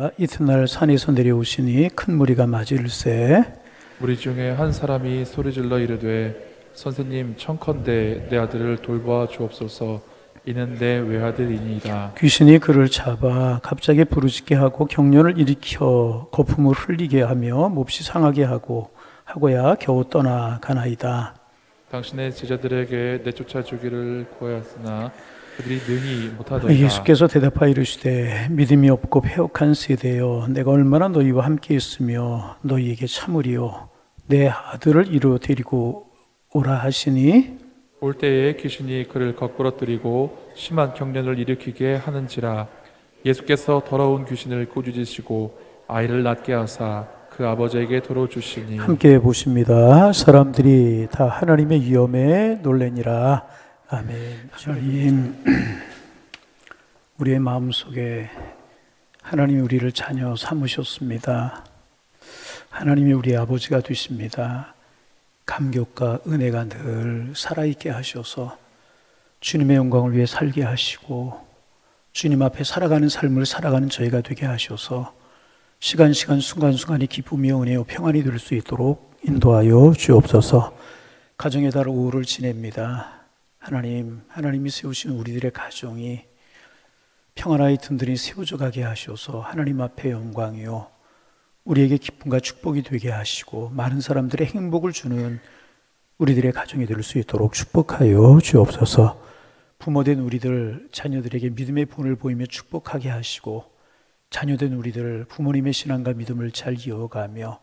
읽겠습니다. 이튿날 산에서 내려오시니 큰 무리가 맞을세. 우리 중에 한 사람이 소리질러 이르되 선생님 청컨대 내 아들을 돌보아 주옵소서. 이는 내 외아들이니이다. 귀신이 그를 잡아 갑자기 부르짖게 하고 경련을 일으켜 거품을 흘리게 하며 몹시 상하게 하고야 겨우 떠나가나이다. 당신의 제자들에게 내쫓아 주기를 구하였으나 그들이 능히 못하더이다. 예수께서 대답하여 이르시되 믿음이 없고 패역한 세대여, 내가 얼마나 너희와 함께 있으며 너희에게 참으리요. 내 아들을 이리로 데리고 오라 하시니 올 때에 귀신이 그를 거꾸러뜨리고 심한 경련을 일으키게 하는지라. 예수께서 더러운 귀신을 꾸짖으시고 아이를 낫게 하사 그 아버지에게 도로 주시니. 함께 보십니다. 사람들이 다 하나님의 위엄에 놀래니라. 아멘. 하나님, 우리의 마음속에 하나님이 우리를 자녀 삼으셨습니다. 하나님이 우리의 아버지가 되십니다. 감격과 은혜가 늘 살아있게 하셔서 주님의 영광을 위해 살게 하시고 주님 앞에 살아가는 삶을 살아가는 저희가 되게 하셔서 시간 순간순간이 기쁨이요 은혜요 평안이 될 수 있도록 인도하여 주옵소서. 가정의 달 5일을 지냅니다. 하나님이 세우신 우리들의 가정이 평안하게 든든히 세워져 가게 하셔서 하나님 앞에 영광이요 우리에게 기쁨과 축복이 되게 하시고 많은 사람들의 행복을 주는 우리들의 가정이 될 수 있도록 축복하여 주옵소서. 부모된 우리들 자녀들에게 믿음의 본을 보이며 축복하게 하시고 자녀된 우리들 부모님의 신앙과 믿음을 잘 이어가며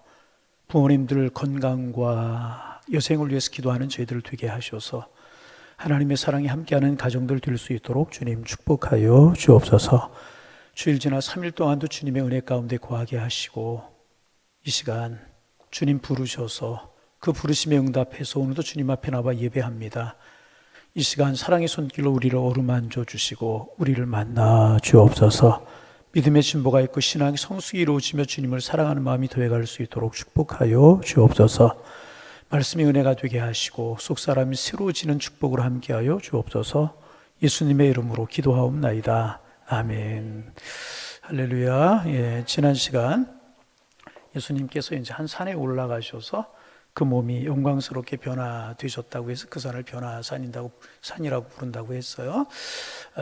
부모님들 건강과 여생을 위해서 기도하는 저희들을 되게 하셔서 하나님의 사랑이 함께하는 가정들 될 수 있도록 주님 축복하여 주옵소서. 주일 지나 3일 동안도 주님의 은혜 가운데 거하게 하시고 이 시간 주님 부르셔서 그 부르심에 응답해서 오늘도 주님 앞에 나와 예배합니다. 이 시간 사랑의 손길로 우리를 어루만져 주시고 우리를 만나 주옵소서. 믿음의 진보가 있고 신앙이 성숙이 이루어지며 주님을 사랑하는 마음이 더해갈 수 있도록 축복하여 주옵소서. 말씀의 은혜가 되게 하시고 속사람이 새로워지는 축복으로 함께하여 주옵소서. 예수님의 이름으로 기도하옵나이다. 아멘. 할렐루야. 예, 지난 시간 예수님께서 이제 한 산에 올라가셔서 그 몸이 영광스럽게 변화되셨다고 해서 그 산을 산이라고 부른다고 했어요.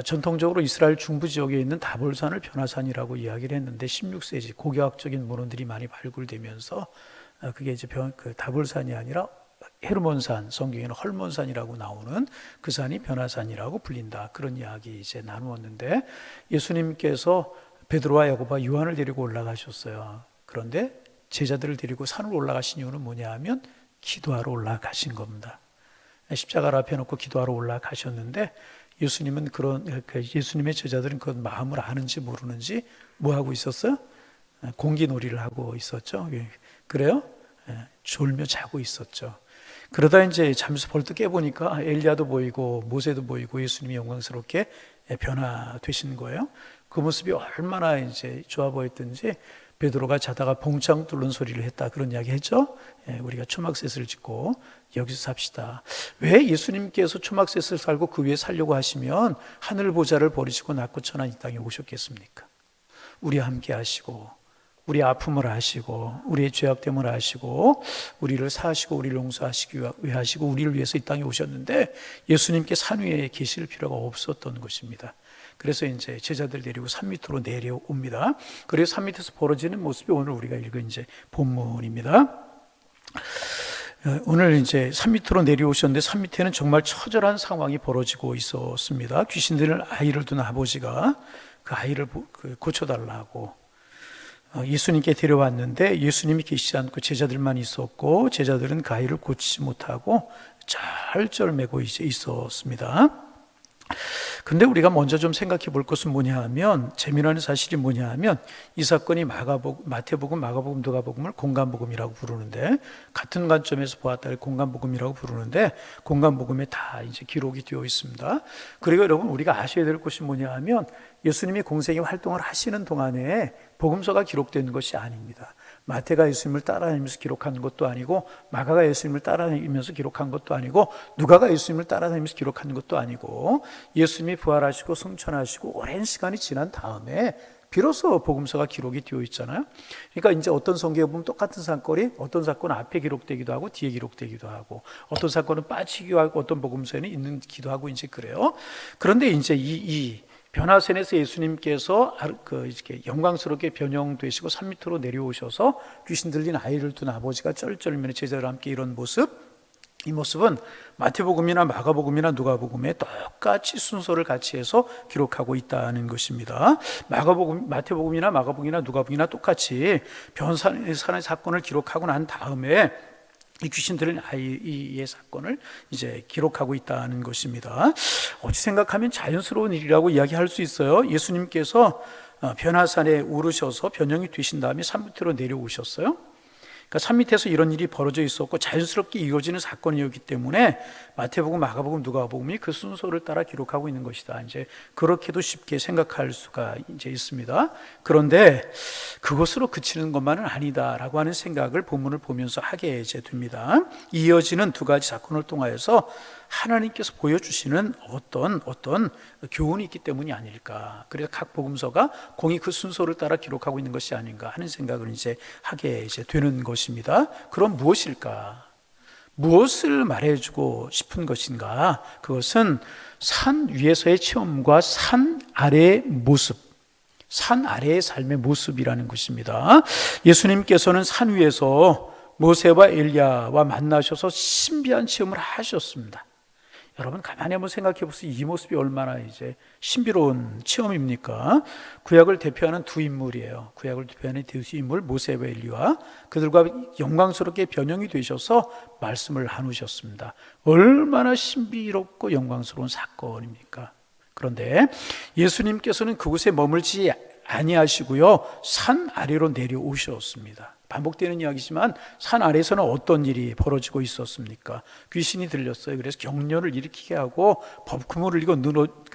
전통적으로 이스라엘 중부 지역에 있는 다볼산을 변화산이라고 이야기를 했는데 16세기 고고학적인 문헌들이 많이 발굴되면서 그게 이제 그 다볼산이 아니라 헤르몬산, 성경에는 헐몬산이라고 나오는 그 산이 변화산이라고 불린다. 그런 이야기 이제 나누었는데 예수님께서 베드로와 야고보와 요한을 데리고 올라가셨어요. 그런데 제자들을 데리고 산을 올라가신 이유는 뭐냐 하면 기도하러 올라가신 겁니다. 십자가를 앞에 놓고 기도하러 올라가셨는데 예수님은 예수님의 제자들은 그 마음을 아는지 모르는지 뭐 하고 있었어요? 공기놀이를 하고 있었죠. 그래요? 졸며 자고 있었죠. 그러다 이제 잠에서 벌떡 깨보니까 엘리야도 보이고 모세도 보이고 예수님이 영광스럽게 변화되신 거예요. 그 모습이 얼마나 이제 좋아 보였든지 베드로가 자다가 봉창 뚫는 소리를 했다. 그런 이야기 했죠. 우리가 초막셋을 짓고 여기서 삽시다. 왜 예수님께서 초막셋을 살고 그 위에 살려고 하시면 하늘 보좌를 버리시고 낮고 천한 이 땅에 오셨겠습니까? 우리와 함께 하시고 우리 아픔을 아시고 우리의 죄악됨을 아시고 우리를 사하시고 우리를 용서하시기 위해 하시고 우리를 위해서 이 땅에 오셨는데 예수님께 산 위에 계실 필요가 없었던 것입니다. 그래서 이제 제자들 데리고 산 밑으로 내려옵니다. 그래서 산 밑에서 벌어지는 모습이 오늘 우리가 읽은 이제 본문입니다. 오늘 이제 산 밑으로 내려오셨는데 산 밑에는 정말 처절한 상황이 벌어지고 있었습니다. 귀신들은 아이를 둔 아버지가 그 아이를 고쳐달라고 예수님께 데려왔는데 예수님이 계시지 않고 제자들만 있었고 제자들은 그 아이를 고치지 못하고 짤짤매고 이제 있었습니다. 근데 우리가 먼저 좀 생각해 볼 것은 뭐냐 하면 재미나는 사실이 뭐냐 하면 이 사건이 마태복음, 마가복음, 누가복음을 공간복음이라고 부르는데 같은 관점에서 보았다 공간복음이라고 부르는데 공간복음에 다 이제 기록이 되어 있습니다. 그리고 여러분 우리가 아셔야 될 것이 뭐냐 하면 예수님이 공생의 활동을 하시는 동안에 복음서가 기록된 것이 아닙니다. 마태가 예수님을 따라다니면서 기록한 것도 아니고 마가가 예수님을 따라다니면서 기록한 것도 아니고 누가가 예수님을 따라다니면서 기록한 것도 아니고 예수님이 부활하시고 승천하시고 오랜 시간이 지난 다음에 비로소 복음서가 기록이 되어 있잖아요. 그러니까 이제 어떤 성경에 보면 똑같은 사건이 어떤 사건은 앞에 기록되기도 하고 뒤에 기록되기도 하고 어떤 사건은 빠지기도 하고 어떤 복음서에는 있기도 하고 이제 그래요. 그런데 이제 이 변화산에서 예수님께서 이렇게 영광스럽게 변형되시고 산 밑으로 내려오셔서 귀신 들린 아이를 둔 아버지가 쩔쩔매는 제자들과 함께 이런 모습, 이 모습은 마태복음이나 마가복음이나 누가복음에 똑같이 순서를 같이 해서 기록하고 있다는 것입니다. 마태복음이나 마가복음이나 누가복음이나 똑같이 변산의 사건을 기록하고 난 다음에 이 귀신 들린 아이의 사건을 이제 기록하고 있다는 것입니다. 어찌 생각하면 자연스러운 일이라고 이야기할 수 있어요. 예수님께서 변화산에 오르셔서 변형이 되신 다음에 산 밑으로 내려오셨어요. 그러니까 산 밑에서 이런 일이 벌어져 있었고 자연스럽게 이어지는 사건이었기 때문에 마태복음, 마가복음, 누가복음이 그 순서를 따라 기록하고 있는 것이다. 이제 그렇게도 쉽게 생각할 수가 이제 있습니다. 그런데 그것으로 그치는 것만은 아니다라고 하는 생각을 본문을 보면서 하게 이제 됩니다. 이어지는 두 가지 사건을 통하여서 하나님께서 보여주시는 어떤 교훈이 있기 때문이 아닐까. 그래서 각 복음서가 공히 그 순서를 따라 기록하고 있는 것이 아닌가 하는 생각을 이제 하게 이제 되는 것입니다. 그럼 무엇일까? 무엇을 말해주고 싶은 것인가? 그것은 산 위에서의 체험과 산 아래의 모습, 산 아래의 삶의 모습이라는 것입니다. 예수님께서는 산 위에서 모세와 엘리야와 만나셔서 신비한 체험을 하셨습니다. 여러분 가만히 한번 생각해 보세요. 이 모습이 얼마나 이제 신비로운 체험입니까? 구약을 대표하는 두 인물이에요. 구약을 대표하는 두 인물 모세와 엘리야, 그들과 영광스럽게 변형이 되셔서 말씀을 나누셨습니다. 얼마나 신비롭고 영광스러운 사건입니까? 그런데 예수님께서는 그곳에 머물지 아니하시고요, 산 아래로 내려오셨습니다. 반복되는 이야기지만 산 아래에서는 어떤 일이 벌어지고 있었습니까? 귀신이 들렸어요. 그래서 경련을 일으키게 하고 그물을 흘리고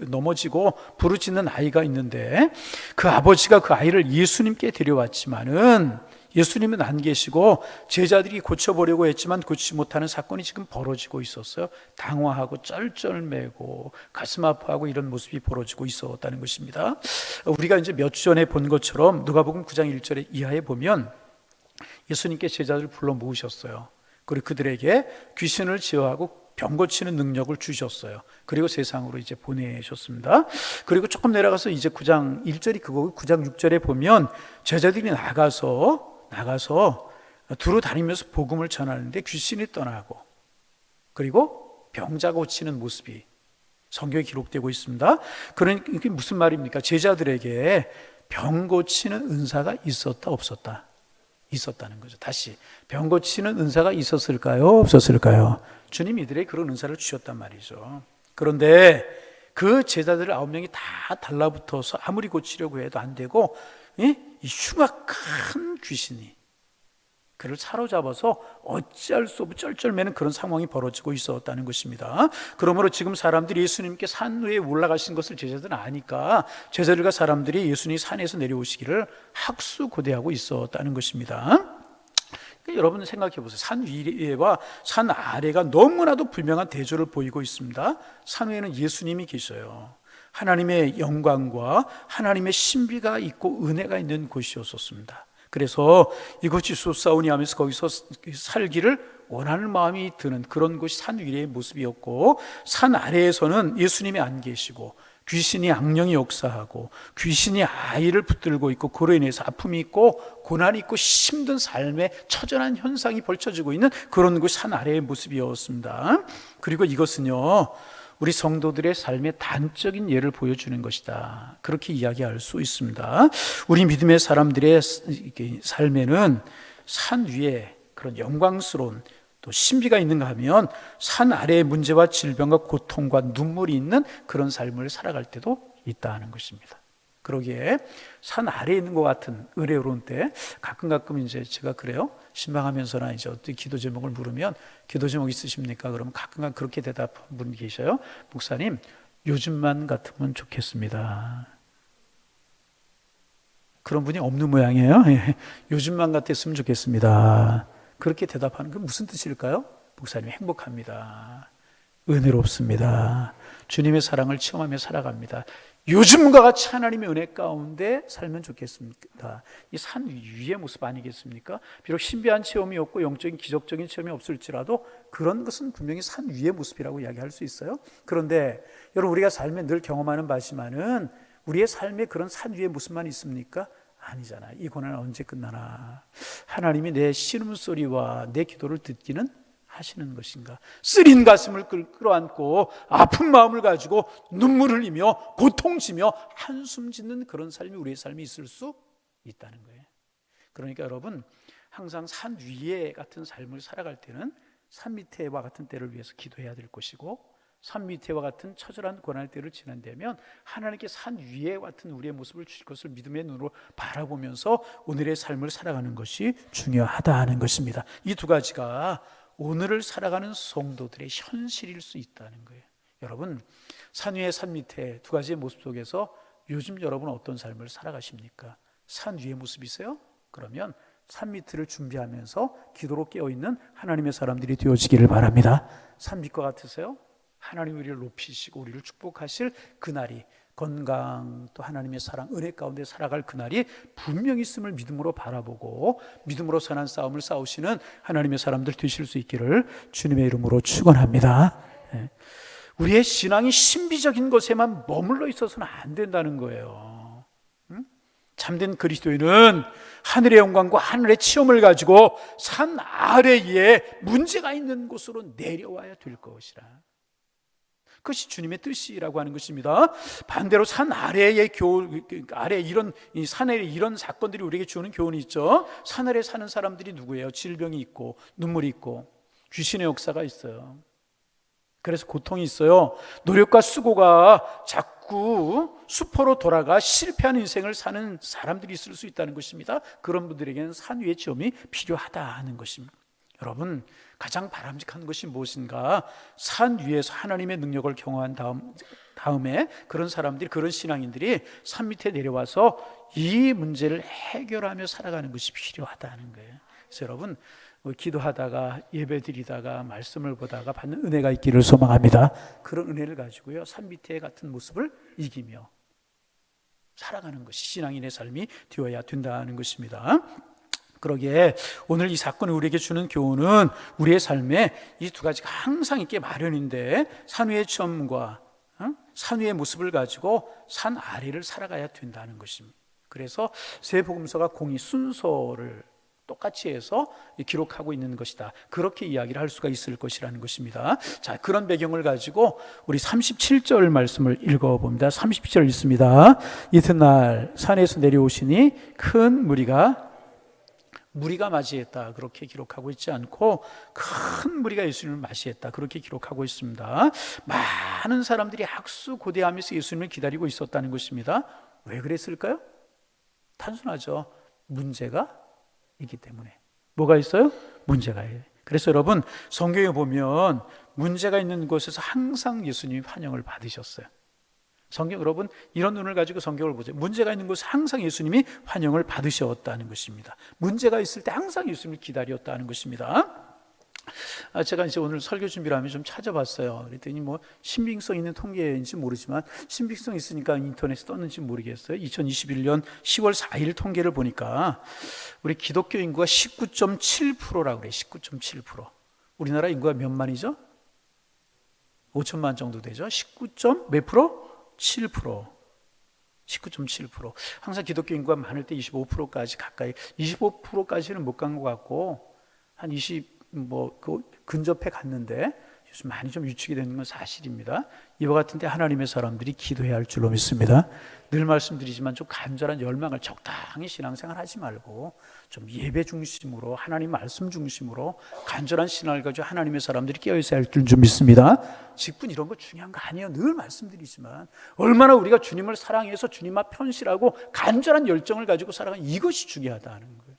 넘어지고 부르짖는 아이가 있는데 그 아버지가 그 아이를 예수님께 데려왔지만은 예수님은 안 계시고 제자들이 고쳐보려고 했지만 고치지 못하는 사건이 지금 벌어지고 있었어요. 당황하고 쩔쩔매고 가슴 아파하고 이런 모습이 벌어지고 있었다는 것입니다. 우리가 이제 몇 주 전에 본 것처럼 누가복음 9장 1절에 이하에 보면 예수님께 제자들을 불러 모으셨어요. 그리고 그들에게 귀신을 제어하고 병 고치는 능력을 주셨어요. 그리고 세상으로 이제 보내셨습니다. 그리고 조금 내려가서 이제 9장 1절이 그거고 9장 6절에 보면 제자들이 나가서 두루 다니면서 복음을 전하는데 귀신이 떠나고 그리고 병자 고치는 모습이 성경에 기록되고 있습니다. 그러니까 이게 무슨 말입니까? 제자들에게 병 고치는 은사가 있었다 없었다? 있었다는 거죠. 다시 병 고치는 은사가 있었을까요? 없었을까요? 주님이 이들에게 그런 은사를 주셨단 말이죠. 그런데 그 제자들 9명이 다 달라붙어서 아무리 고치려고 해도 안 되고 이 흉악한 귀신이 그를 사로잡아서 어찌할 수 없이 쩔쩔매는 그런 상황이 벌어지고 있었다는 것입니다. 그러므로 지금 사람들이 예수님께 산 위에 올라가신 것을 제자들은 아니까 제자들과 사람들이 예수님이 산에서 내려오시기를 학수고대하고 있었다는 것입니다. 그러니까 여러분 생각해 보세요. 산 위와 산 아래가 너무나도 분명한 대조를 보이고 있습니다. 산 위에는 예수님이 계셔요. 하나님의 영광과 하나님의 신비가 있고 은혜가 있는 곳이었었습니다. 그래서 이것이 솟사오니 하면서 거기서 살기를 원하는 마음이 드는 그런 곳이 산 위의 모습이었고, 산 아래에서는 예수님이 안 계시고 귀신이 악령이 역사하고 귀신이 아이를 붙들고 있고 그로 인해서 아픔이 있고 고난이 있고 힘든 삶의 처절한 현상이 벌쳐지고 있는 그런 곳이 산 아래의 모습이었습니다. 그리고 이것은요, 우리 성도들의 삶의 단적인 예를 보여주는 것이다. 그렇게 이야기할 수 있습니다. 우리 믿음의 사람들의 삶에는 산 위에 그런 영광스러운 또 신비가 있는가 하면 산 아래의 문제와 질병과 고통과 눈물이 있는 그런 삶을 살아갈 때도 있다는 것입니다. 그러기에 산 아래에 있는 것 같은 은혜로운 때 가끔 이제 제가 그래요. 신방하면서나 이제 어떤 기도 제목을 물으면 기도 제목 있으십니까? 그러면 가끔 그렇게 대답하는 분이 계셔요. 목사님, 요즘만 같으면 좋겠습니다. 그런 분이 없는 모양이에요. 요즘만 같았으면 좋겠습니다. 그렇게 대답하는 건 무슨 뜻일까요? 목사님 행복합니다. 은혜롭습니다. 주님의 사랑을 체험하며 살아갑니다. 요즘과 같이 하나님의 은혜 가운데 살면 좋겠습니다. 이 산 위의 모습 아니겠습니까? 비록 신비한 체험이 없고 영적인 기적적인 체험이 없을지라도 그런 것은 분명히 산 위의 모습이라고 이야기할 수 있어요. 그런데 여러분, 우리가 삶에 늘 경험하는 바지만은 우리의 삶에 그런 산 위의 모습만 있습니까? 아니잖아. 이 고난은 언제 끝나나? 하나님이 내 신음소리와 내 기도를 듣기는 하시는 것인가? 쓰린 가슴을 끌어안고 아픈 마음을 가지고 눈물 흘리며 고통지며 한숨 짓는 그런 삶이 우리의 삶이 있을 수 있다는 거예요. 그러니까 여러분, 항상 산 위에 같은 삶을 살아갈 때는 산 밑에와 같은 때를 위해서 기도해야 될 것이고, 산 밑에와 같은 처절한 고난의 때를 지난다면 하나님께 산 위에 같은 우리의 모습을 주실 것을 믿음의 눈으로 바라보면서 오늘의 삶을 살아가는 것이 중요하다는 것입니다. 이 두 가지가 오늘을 살아가는 성도들의 현실일 수 있다는 거예요. 여러분, 산 위에 산 밑에 두 가지의 모습 속에서 요즘 여러분은 어떤 삶을 살아가십니까? 산 위의 모습이세요? 그러면 산 밑을 준비하면서 기도로 깨어있는 하나님의 사람들이 되어지기를 바랍니다. 산 밑과 같으세요? 하나님 우리를 높이시고 우리를 축복하실 그날이, 건강 또 하나님의 사랑 은혜 가운데 살아갈 그날이 분명히 있음을 믿음으로 바라보고 믿음으로 선한 싸움을 싸우시는 하나님의 사람들 되실 수 있기를 주님의 이름으로 축원합니다. 우리의 신앙이 신비적인 것에만 머물러 있어서는 안 된다는 거예요. 참된 그리스도인은 하늘의 영광과 하늘의 체험을 가지고 산 아래에 문제가 있는 곳으로 내려와야 될 것이라. 그것이 주님의 뜻이라고 하는 것입니다. 반대로 산 아래의 아래 이런 이 산에 이런 사건들이 우리에게 주는 교훈이 있죠. 산 아래 사는 사람들이 누구예요? 질병이 있고 눈물이 있고 귀신의 역사가 있어요. 그래서 고통이 있어요. 노력과 수고가 자꾸 수포로 돌아가 실패한 인생을 사는 사람들이 있을 수 있다는 것입니다. 그런 분들에게는 산 위의 체험이 필요하다는 것입니다. 여러분, 가장 바람직한 것이 무엇인가? 산 위에서 하나님의 능력을 경험한 다음에 그런 사람들이, 그런 신앙인들이 산 밑에 내려와서 이 문제를 해결하며 살아가는 것이 필요하다는 거예요. 그래서 여러분, 기도하다가 예배드리다가 말씀을 보다가 받는 은혜가 있기를 소망합니다. 그런 은혜를 가지고요, 산 밑에 같은 모습을 이기며 살아가는 것이 신앙인의 삶이 되어야 된다는 것입니다. 그러기에 오늘 이 사건이 우리에게 주는 교훈은 우리의 삶에 이 두 가지가 항상 있게 마련인데, 산 위의 체험과 산 위의 모습을 가지고 산 아래를 살아가야 된다는 것입니다. 그래서 세 복음서가 공의 순서를 똑같이 해서 기록하고 있는 것이다, 그렇게 이야기를 할 수가 있을 것이라는 것입니다. 자, 그런 배경을 가지고 우리 37절 말씀을 읽어봅니다. 37절 읽습니다. 이튿날 산에서 내려오시니 큰 무리가 맞이했다, 그렇게 기록하고 있지 않고 큰 무리가 예수님을 맞이했다, 그렇게 기록하고 있습니다. 많은 사람들이 학수고대하면서 예수님을 기다리고 있었다는 것입니다. 왜 그랬을까요? 단순하죠. 문제가 있기 때문에. 뭐가 있어요? 문제가 있어요. 그래서 여러분, 성경에 보면 문제가 있는 곳에서 항상 예수님이 환영을 받으셨어요. 성경, 여러분 이런 눈을 가지고 성경을 보세요. 문제가 있는 곳에 항상 예수님이 환영을 받으셨다는 것입니다. 문제가 있을 때 항상 예수님을 기다렸다는 것입니다. 제가 이제 오늘 설교 준비를 하면 좀 찾아봤어요. 그랬더니 뭐 신빙성 있는 통계인지 모르지만, 신빙성 있으니까 인터넷에 떴는지 모르겠어요. 2021년 10월 4일 통계를 보니까 우리 기독교 인구가 19.7%라고 그래요. 19.7%. 우리나라 인구가 몇 만이죠? 5천만 정도 되죠. 19. 몇 프로? 7%. 19.7%. 항상 기독교 인구가 많을 때 25%까지 가까이, 25%까지는 못 간 것 같고 한 20 근접해 갔는데 요즘 많이 좀 위축이 되는 건 사실입니다. 이와 같은 때 하나님의 사람들이 기도해야 할 줄로 믿습니다. 늘 말씀드리지만 좀 간절한 열망을, 적당히 신앙생활 하지 말고 좀 예배 중심으로, 하나님 말씀 중심으로 간절한 신앙을 가지고 하나님의 사람들이 깨어있어야 할 줄 좀 믿습니다. 직분 이런 거 중요한 거 아니에요. 늘 말씀드리지만 얼마나 우리가 주님을 사랑해서 주님 앞 편실하고 간절한 열정을 가지고 살아가는, 이것이 중요하다는 거예요.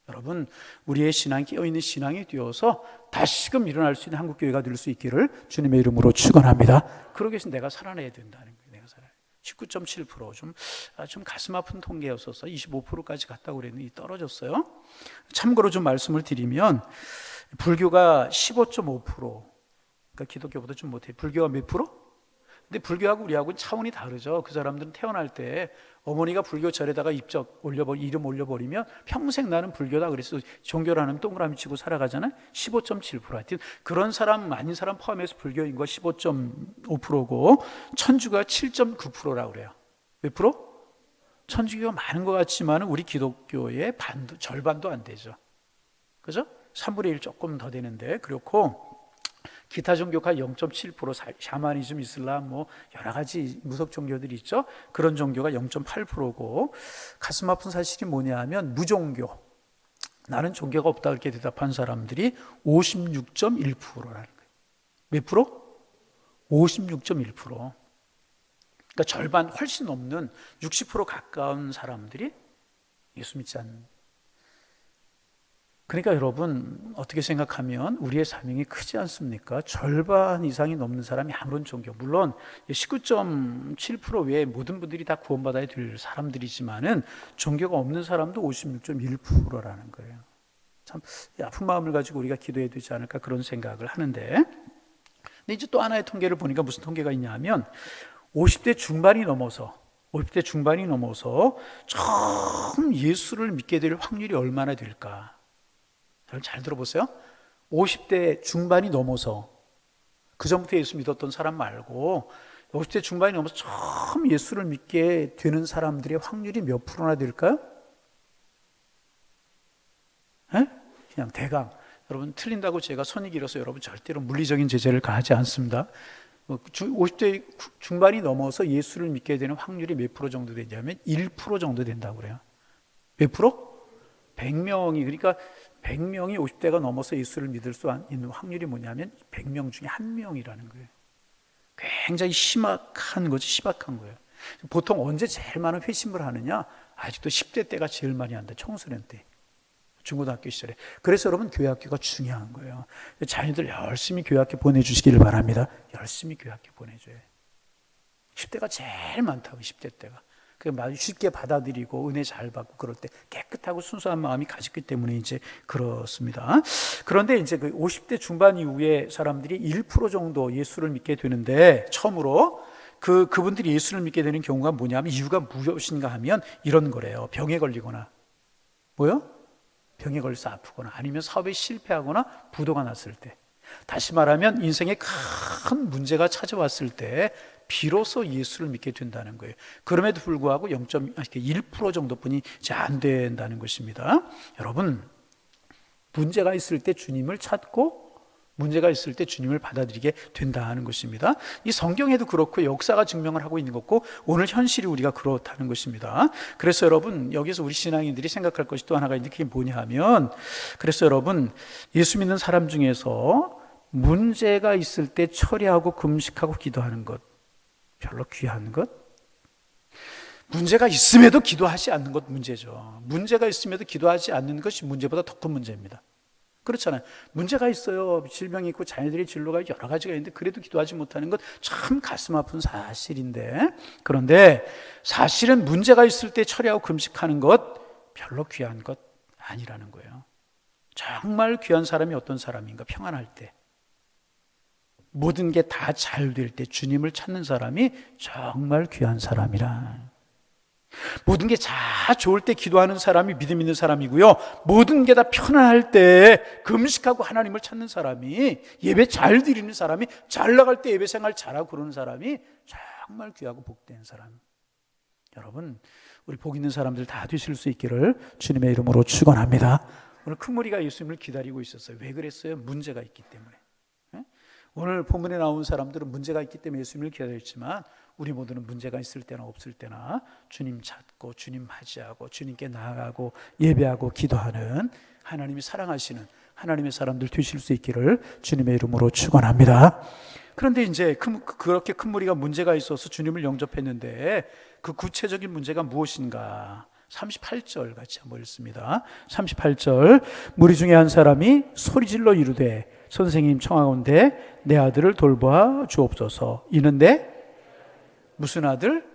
여러분, 우리의 신앙이 깨어있는 신앙이 되어서 다시금 일어날 수 있는 한국교회가 될 수 있기를 주님의 이름으로 축원합니다. 그러기 위해서 내가 살아내야 된다는 거예요. 내가 살아야. 19.7%, 좀 가슴 아픈 통계였어서 25%까지 갔다고 그랬는데 떨어졌어요. 참고로 좀 말씀을 드리면 불교가 15.5%, 그러니까 기독교보다 좀 못해. 불교가 몇 프로? 근데 불교하고 우리하고는 차원이 다르죠. 그 사람들은 태어날 때 어머니가 불교 절에다가 이름 올려버리면 평생 나는 불교다 그래서 종교라는 동그라미 치고 살아가잖아요. 15.7%. 하여튼 그런 사람 아닌 사람 포함해서 불교 인구가 15.5%고 천주교가 7.9%라고 그래요. 몇 프로? 천주교가 많은 것 같지만 우리 기독교의 절반도 안 되죠. 그죠? 3분의 1 조금 더 되는데 그렇고 기타 종교가 0.7%, 샤머니즘, 이슬람, 뭐 여러 가지 무속 종교들이 있죠. 그런 종교가 0.8%고 가슴 아픈 사실이 뭐냐 하면 무종교, 나는 종교가 없다 그렇게 대답한 사람들이 56.1%라는 거예요. 몇 프로? 56.1%. 그러니까 절반 훨씬 넘는 60% 가까운 사람들이 예수 믿지 않는. 그러니까 여러분 어떻게 생각하면 우리의 사명이 크지 않습니까? 절반 이상이 넘는 사람이 아무런 종교, 물론 19.7% 외에 모든 분들이 다 구원받아야 될 사람들이지만은 종교가 없는 사람도 56.1%라는 거예요. 참 아픈 마음을 가지고 우리가 기도해야 되지 않을까 그런 생각을 하는데, 근데 이제 또 하나의 통계를 보니까 무슨 통계가 있냐면 50대 중반이 넘어서 처음 예수를 믿게 될 확률이 얼마나 될까? 잘 들어보세요. 50대 중반이 넘어서, 그 전부터 예수 믿었던 사람 말고 50대 중반이 넘어서 처음 예수를 믿게 되는 사람들의 확률이 몇 프로나 될까요? 에? 그냥 대강. 여러분 틀린다고 제가 손이 길어서 여러분 절대로 물리적인 제재를 가하지 않습니다. 50대 중반이 넘어서 예수를 믿게 되는 확률이 몇 프로 정도 되냐면 1% 정도 된다고 그래요. 몇 프로? 100명이, 그러니까 100명이 50대가 넘어서 예수를 믿을 수 있는 확률이 뭐냐면 100명 중에 1명이라는 거예요. 굉장히 심각한 거예요. 보통 언제 제일 많은 회심을 하느냐? 아직도 10대 때가 제일 많이 한다. 청소년 때, 중고등학교 시절에. 그래서 여러분 교회학교가 중요한 거예요. 자녀들 열심히 교회학교 보내주시기를 바랍니다. 열심히 교회학교 보내줘요. 10대가 제일 많다고. 10대 때가 쉽게 받아들이고 은혜 잘 받고 그럴 때 깨끗하고 순수한 마음이 가졌기 때문에 이제 그렇습니다. 그런데 이제 그 50대 중반 이후에 사람들이 1% 정도 예수를 믿게 되는데, 처음으로 그분들이 예수를 믿게 되는 경우가 뭐냐면, 이유가 무엇인가 하면 이런 거래요. 병에 걸리거나, 병에 걸려서 아프거나, 아니면 사업에 실패하거나 부도가 났을 때, 다시 말하면 인생에 큰 문제가 찾아왔을 때 비로소 예수를 믿게 된다는 거예요. 그럼에도 불구하고 1% 정도뿐이 이제 안 된다는 것입니다. 여러분, 문제가 있을 때 주님을 찾고 문제가 있을 때 주님을 받아들이게 된다는 것입니다. 이 성경에도 그렇고 역사가 증명을 하고 있는 것고 오늘 현실이 우리가 그렇다는 것입니다. 그래서 여러분, 여기서 우리 신앙인들이 생각할 것이 또 하나가 있는데, 그게 뭐냐 하면, 그래서 여러분, 예수 믿는 사람 중에서 문제가 있을 때 처리하고 금식하고 기도하는 것, 별로 귀한 것? 문제가 있음에도 기도하지 않는 것 문제죠. 문제가 있음에도 기도하지 않는 것이 문제보다 더 큰 문제입니다. 그렇잖아요. 문제가 있어요. 질병이 있고 자녀들의 진로가 여러 가지가 있는데 그래도 기도하지 못하는 것 참 가슴 아픈 사실인데, 그런데 사실은 문제가 있을 때 처리하고 금식하는 것 별로 귀한 것 아니라는 거예요. 정말 귀한 사람이 어떤 사람인가? 평안할 때, 모든 게 다 잘 될 때 주님을 찾는 사람이 정말 귀한 사람이라. 모든 게 다 좋을 때 기도하는 사람이 믿음 있는 사람이고요, 모든 게 다 편안할 때 금식하고 하나님을 찾는 사람이, 예배 잘 드리는 사람이, 잘 나갈 때 예배 생활 잘하고 그러는 사람이 정말 귀하고 복된 사람. 여러분, 우리 복 있는 사람들 다 되실 수 있기를 주님의 이름으로 축원합니다. 오늘 큰 무리가 예수님을 기다리고 있었어요. 왜 그랬어요? 문제가 있기 때문에. 오늘 본문에 나온 사람들은 문제가 있기 때문에 예수님을 기다렸지만, 우리 모두는 문제가 있을 때나 없을 때나 주님 찾고 주님 맞이하고 주님께 나아가고 예배하고 기도하는, 하나님이 사랑하시는 하나님의 사람들 되실 수 있기를 주님의 이름으로 축원합니다. 그런데 이제 그렇게 큰 무리가 문제가 있어서 주님을 영접했는데, 그 구체적인 문제가 무엇인가? 38절 같이 한번 읽습니다. 38절, 무리 중에 한 사람이 소리질러 이르되 선생님 청하건대 내 아들을 돌보아 주옵소서. 이는데 무슨 아들?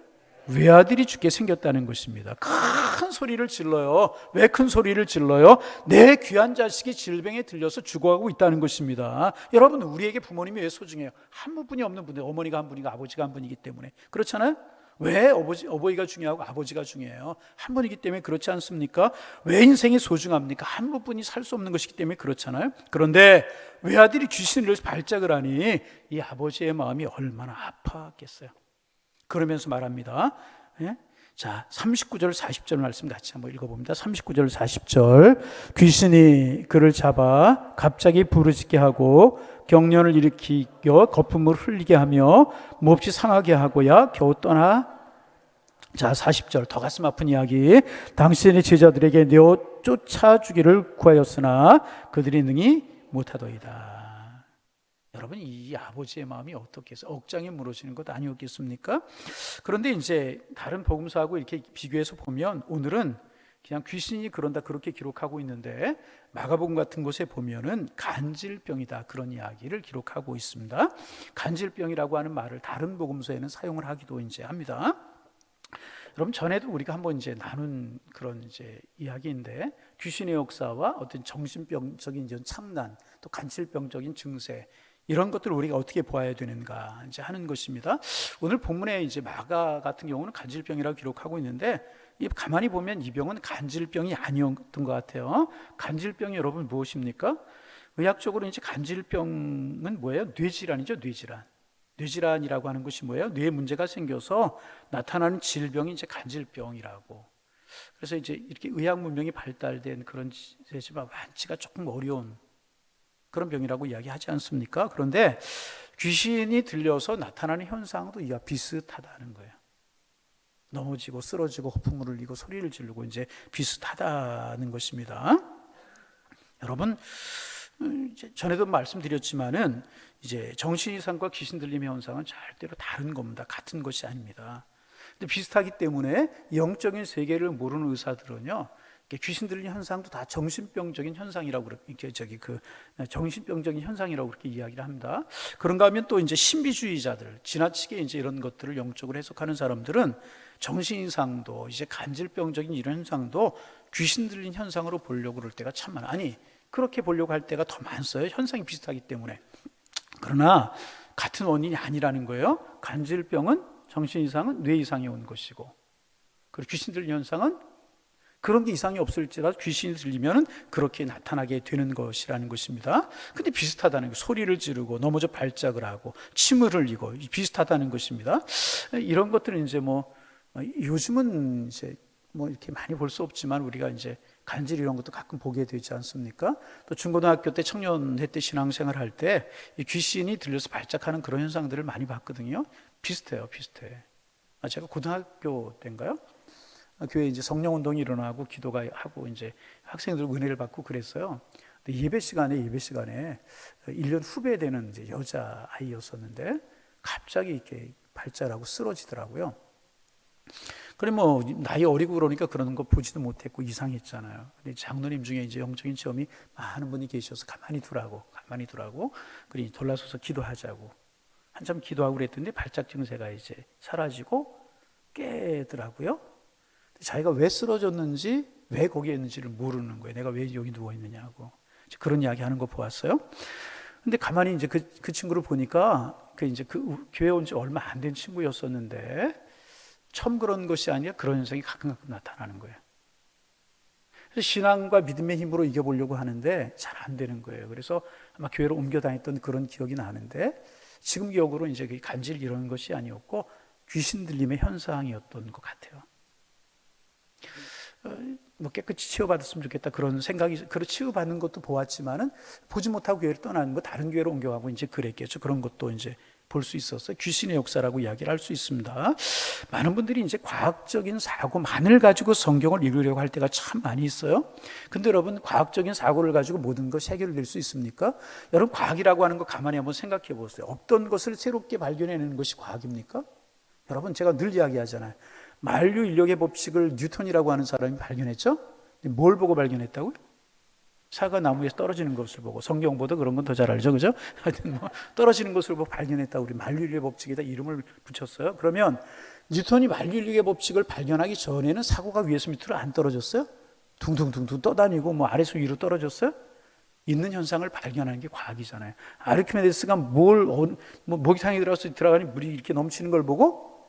외아들이 죽게 생겼다는 것입니다. 큰 소리를 질러요. 왜 큰 소리를 질러요? 내 귀한 자식이 질병에 들려서 죽어가고 있다는 것입니다. 여러분, 우리에게 부모님이 왜 소중해요? 한 분이 없는 분들, 어머니가 한 분이고 아버지가 한 분이기 때문에. 그렇잖아요? 왜 어버이가 중요하고 아버지가 중요해요? 한 분이기 때문에 그렇지 않습니까? 왜 인생이 소중합니까? 한 분이 살 수 없는 것이기 때문에 그렇잖아요. 그런데 외아들이 귀신을 들려서 발작을 하니 이 아버지의 마음이 얼마나 아팠겠어요. 그러면서 말합니다. 예? 자, 39절 40절 말씀 같이 한번 읽어봅니다. 39절 40절. 귀신이 그를 잡아 갑자기 부르짖게 하고 경련을 일으키며 거품을 흘리게 하며 몹시 상하게 하고야 겨우 떠나. 자, 40절 더 가슴 아픈 이야기. 당신의 제자들에게 내어 쫓아주기를 구하였으나 그들이 능히 못하더이다. 여러분, 이 아버지의 마음이 어떻겠어요? 억장이 무너지는 것 아니었겠습니까? 그런데 이제 다른 복음서하고 이렇게 비교해서 보면 오늘은 그냥 귀신이 그런다 그렇게 기록하고 있는데 마가복음 같은 곳에 보면은 간질병이다 그런 이야기를 기록하고 있습니다. 간질병이라고 하는 말을 다른 복음서에는 사용을 하기도 이제 합니다. 여러분, 전에도 우리가 한번 이제 나눈 그런 이제 이야기인데 귀신의 역사와 어떤 정신병적인 착란, 또 간질병적인 증세, 이런 것들을 우리가 어떻게 보아야 되는가 이제 하는 것입니다. 오늘 본문에 이제 마가 같은 경우는 간질병이라고 기록하고 있는데 가만히 보면 이 병은 간질병이 아니었던 것 같아요. 간질병이 여러분 무엇입니까? 의학적으로 이제 간질병은 뭐예요? 뇌질환이죠, 뇌질환. 뇌질환이라고 하는 것이 뭐예요? 뇌에 문제가 생겨서 나타나는 질병이 이제 간질병이라고. 그래서 이제 이렇게 의학 문명이 발달된 그런 세지만 완치가 조금 어려운 그런 병이라고 이야기하지 않습니까? 그런데 귀신이 들려서 나타나는 현상도 이와 비슷하다는 거예요. 넘어지고 쓰러지고 거품을 흘리고 소리를 지르고 이제 비슷하다는 것입니다. 여러분, 전에도 말씀드렸지만은 이제 정신 이상과 귀신 들림의 현상은 절대로 다른 겁니다. 같은 것이 아닙니다. 근데 비슷하기 때문에 영적인 세계를 모르는 의사들은요, 귀신 들린 현상도 다 정신병적인 현상이라고 그렇게 정신병적인 현상이라고 그렇게 이야기를 합니다. 그런가 하면 또 이제 신비주의자들, 지나치게 이제 이런 것들을 영적으로 해석하는 사람들은 정신 이상도 이제 간질병적인 이런 현상도 귀신 들린 현상으로 보려고 그럴 때가 참 많아. 아니, 그렇게 보려고 할 때가 더 많어요. 현상이 비슷하기 때문에. 그러나 같은 원인이 아니라는 거예요. 간질병은 정신 이상은 뇌 이상이 온 것이고, 그리고 귀신 들린 현상은 그런 게 이상이 없을지라도 귀신이 들리면 그렇게 나타나게 되는 것이라는 것입니다. 근데 비슷하다는 거, 소리를 지르고 넘어져 발작을 하고 침을 흘리고 비슷하다는 것입니다. 이런 것들은 이제 요즘은 이제 이렇게 많이 볼 수 없지만 우리가 이제 간질 이런 것도 가끔 보게 되지 않습니까? 또 중고등학교 때 청년회 때 신앙생활 할 때 귀신이 들려서 발작하는 그런 현상들을 많이 봤거든요. 비슷해요, 비슷해. 제가 고등학교 때인가요? 교회에 이제 성령 운동이 일어나고 기도가 하고 이제 학생들 은혜를 받고 그랬어요. 근데 예배 시간에 1년 후배 되는 이제 여자 아이였었는데 갑자기 이렇게 발작하고 쓰러지더라고요. 그래 나이 어리고 그러니까 그런 거 보지도 못했고 이상했잖아요. 근데 장로님 중에 이제 영적인 체험이 많은 분이 계셔서 가만히 두라고. 그러니 돌아서서 기도하자고. 한참 기도하고 그랬더니 발작 증세가 이제 사라지고 깨더라고요. 자기가 왜 쓰러졌는지, 왜 거기에 있는지를 모르는 거예요. 내가 왜 여기 누워 있느냐고. 그런 이야기 하는 거 보았어요. 근데 가만히 이제 그 친구를 보니까 이제 교회 온 지 얼마 안 된 친구였었는데 처음 그런 것이 아니라 그런 현상이 가끔 나타나는 거예요. 그래서 신앙과 믿음의 힘으로 이겨보려고 하는데 잘 안 되는 거예요. 그래서 아마 교회로 옮겨 다녔던 그런 기억이 나는데 지금 기억으로 이제 간질 이런 것이 아니었고 귀신 들림의 현상이었던 것 같아요. 깨끗이 치유받았으면 좋겠다 그런 생각이, 그런 치유받는 것도 보았지만은 보지 못하고 교회를 떠나는 거 다른 교회로 옮겨가고 이제 그랬겠죠. 그런 것도 이제 볼 수 있었어요. 귀신의 역사라고 이야기를 할 수 있습니다. 많은 분들이 이제 과학적인 사고만을 가지고 성경을 읽으려고 할 때가 참 많이 있어요. 근데 여러분, 과학적인 사고를 가지고 모든 것이 해결될 수 있습니까? 여러분, 과학이라고 하는 거 가만히 한번 생각해 보세요. 없던 것을 새롭게 발견해내는 것이 과학입니까? 여러분, 제가 늘 이야기하잖아요. 만류 인력의 법칙을 뉴턴이라고 하는 사람이 발견했죠? 뭘 보고 발견했다고요? 사과 나무에서 떨어지는 것을 보고. 성경보다 그런 건 더 잘 알죠, 그죠? 하여튼 떨어지는 것을 보고 발견했다고 우리 만류 인력의 법칙에다 이름을 붙였어요. 그러면 뉴턴이 만유인력의 법칙을 발견하기 전에는 사고가 위에서 밑으로 안 떨어졌어요? 둥둥둥둥 떠다니고 뭐 아래서 위로 떨어졌어요? 있는 현상을 발견하는 게 과학이잖아요. 아르키메데스가 뭐 목욕탕에 들어가니 물이 이렇게 넘치는 걸 보고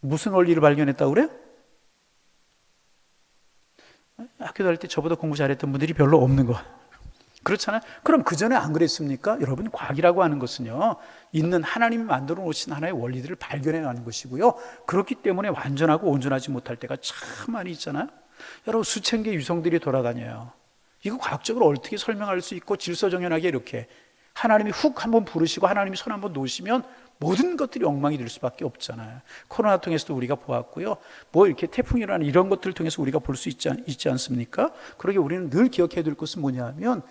무슨 원리를 발견했다고 그래요? 학교 다닐 때 저보다 공부 잘했던 분들이 별로 없는 거. 그렇잖아요. 그럼 그 전에 안 그랬습니까? 여러분, 과학이라고 하는 것은요, 있는 하나님이 만들어 놓으신 하나의 원리들을 발견해 가는 것이고요. 그렇기 때문에 완전하고 온전하지 못할 때가 참 많이 있잖아요. 여러분, 수천 개의 유성들이 돌아다녀요. 이거 과학적으로 어떻게 설명할 수 있고 질서정연하게 이렇게 하나님이 훅 한번 부르시고 하나님이 손 한번 놓으시면 모든 것들이 엉망이 될 수밖에 없잖아요. 코로나 통해서도 우리가 보았고요. 뭐 이렇게 태풍이라는 이런 것들을 통해서 우리가 볼 수 있지 않습니까? 그러게 우리는 늘 기억해야 될 것은 뭐냐 하면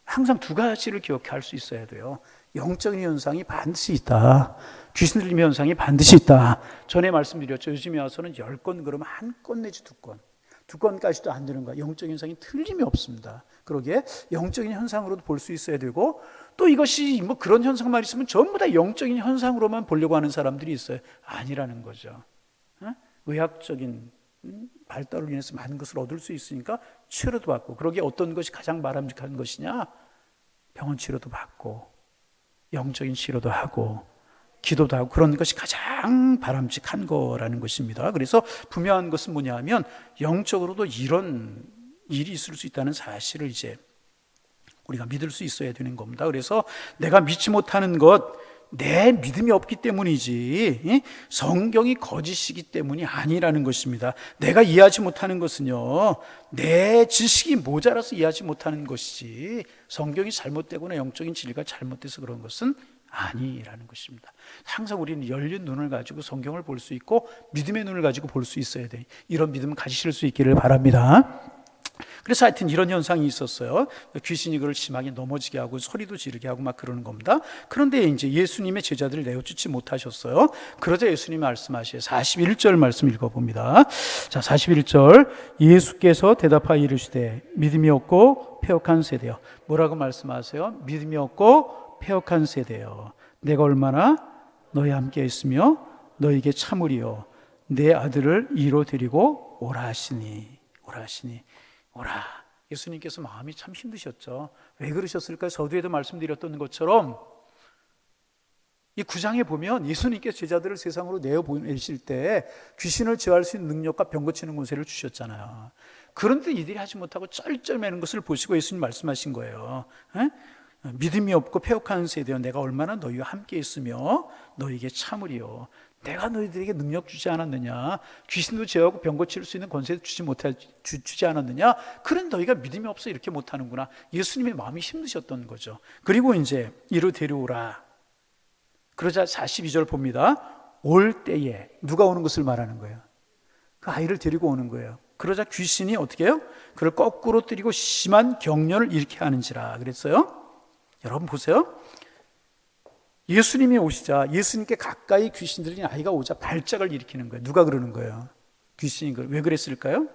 항상 두 가지를 기억할 수 있어야 돼요. 영적인 현상이 반드시 있다. 귀신 들림 현상이 반드시 있다. 전에 말씀드렸죠. 요즘에 와서는 10건 그러면 1건 내지 2건. 2건까지도 안 되는 거야. 영적인 현상이 틀림이 없습니다. 그러기에 영적인 현상으로도 볼 수 있어야 되고, 또 이것이 뭐 그런 현상만 있으면 전부 다 영적인 현상으로만 보려고 하는 사람들이 있어요. 아니라는 거죠. 의학적인 발달로 인해서 많은 것을 얻을 수 있으니까 치료도 받고, 그러기에 어떤 것이 가장 바람직한 것이냐? 병원 치료도 받고 영적인 치료도 하고 기도도 하고 그런 것이 가장 바람직한 거라는 것입니다. 그래서 분명한 것은 뭐냐 하면 영적으로도 이런 일이 있을 수 있다는 사실을 이제 우리가 믿을 수 있어야 되는 겁니다. 그래서 내가 믿지 못하는 것, 내 믿음이 없기 때문이지 성경이 거짓이기 때문이 아니라는 것입니다. 내가 이해하지 못하는 것은요, 내 지식이 모자라서 이해하지 못하는 것이지 성경이 잘못되거나 영적인 진리가 잘못돼서 그런 것은 아니라는 것입니다. 항상 우리는 열린 눈을 가지고 성경을 볼 수 있고 믿음의 눈을 가지고 볼 수 있어야 돼. 이런 믿음 가지실 수 있기를 바랍니다. 그래서 하여튼 이런 현상이 있었어요. 귀신이 그를 심하게 넘어지게 하고 소리도 지르게 하고 막 그러는 겁니다. 그런데 이제 예수님의 제자들을 내어주지 못하셨어요. 그러자 예수님이 말씀하시요 41절 말씀 읽어봅니다. 자, 41절 예수께서 대답하여 이르시되 믿음이 없고 패역한 세대여. 뭐라고 말씀하세요? 믿음이 없고 패역한 세대여. 내가 얼마나 너희 함께 있으며 너희에게 참으리요 내 아들을 이로 데리고 오라 하시니. 오라. 예수님께서 마음이 참 힘드셨죠. 왜 그러셨을까요? 서두에도 말씀드렸던 것처럼 이 9장에 보면 예수님께서 제자들을 세상으로 내어보내실 때 귀신을 제어할 수 있는 능력과 병 고치는 권세를 주셨잖아요. 그런데 이들이 하지 못하고 쩔쩔매는 것을 보시고 예수님 말씀하신 거예요. 믿음이 없고 패역한 세대여, 내가 얼마나 너희와 함께 있으며 너희에게 참으리요. 내가 너희들에게 능력 주지 않았느냐? 귀신도 제어하고 병 고칠 수 있는 권세도 주지 않았느냐? 그런 너희가 믿음이 없어 이렇게 못하는구나. 예수님의 마음이 힘드셨던 거죠. 그리고 이제 이로 데려오라. 그러자 42절 봅니다. 올 때에 누가 오는 것을 말하는 거예요. 그 아이를 데리고 오는 거예요. 그러자 귀신이 어떻게 해요? 그를 거꾸로 때리고 심한 경련을 일으켜 하는지라 그랬어요. 여러분 보세요. 예수님이 오시자 예수님께 가까이 귀신 들린 아이가 오자 발작을 일으키는 거예요. 누가 그러는 거예요? 귀신이. 왜 그랬을까요?